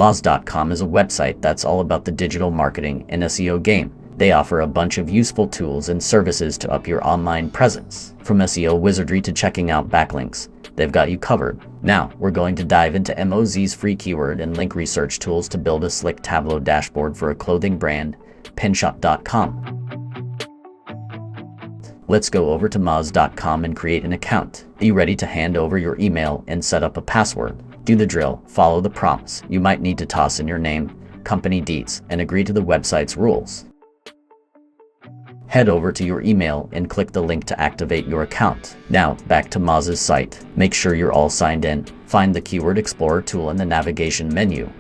Moz.com is a website that's all about the digital marketing and SEO game. They offer a bunch of useful tools and services to up your online presence. From SEO wizardry to checking out backlinks, they've got you covered. Now, we're going to dive into Moz's free keyword and link research tools to build a slick Tableau dashboard for a clothing brand, pinshop.com. Let's go over to Moz.com and create an account. Be ready to hand over your email and set up a password. Do the drill, follow the prompts. You might need to toss in your name, company deets, and agree to the website's rules. Head over to your email and click the link to activate your account. Now, back to Moz's site. Make sure you're all signed in. Find the Keyword Explorer tool in the navigation menu.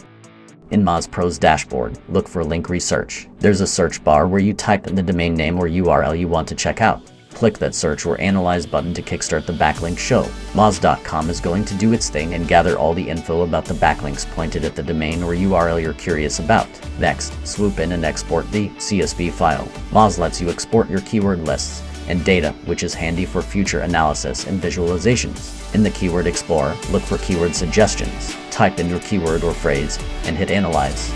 In Moz Pro's dashboard, look for link research. There's a search bar where you type in the domain name or URL you want to check out. Click that search or analyze button to kickstart the backlink show. Moz.com is going to do its thing and gather all the info about the backlinks pointed at the domain or URL you're curious about. Next, swoop in and export the CSV file. Moz lets you export your keyword lists and data, which is handy for future analysis and visualizations. In the Keyword Explorer, look for keyword suggestions. Type in your keyword or phrase and hit Analyze.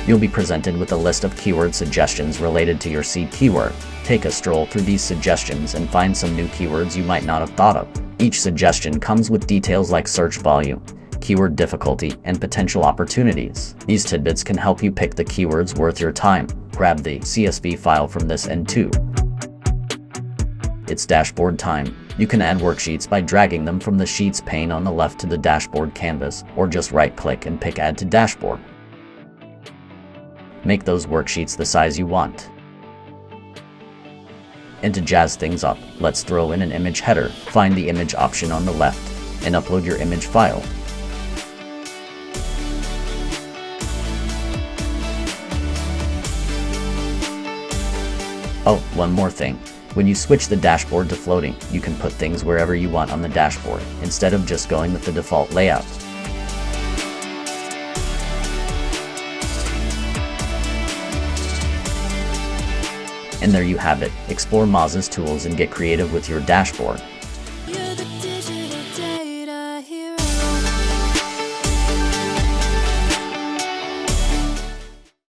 You'll be presented with a list of keyword suggestions related to your seed keyword. Take a stroll through these suggestions and find some new keywords you might not have thought of. Each suggestion comes with details like search volume, keyword difficulty, and potential opportunities. These tidbits can help you pick the keywords worth your time. Grab the CSV file from this end too. It's dashboard time. You can add worksheets by dragging them from the Sheets pane on the left to the dashboard canvas, or just right-click and pick Add to Dashboard. Make those worksheets the size you want. And to jazz things up, let's throw in an image header. Find the image option on the left and upload your image file. Oh, one more thing. When you switch the dashboard to floating, you can put things wherever you want on the dashboard, instead of just going with the default layout. And there you have it. Explore Moz's tools and get creative with your dashboard.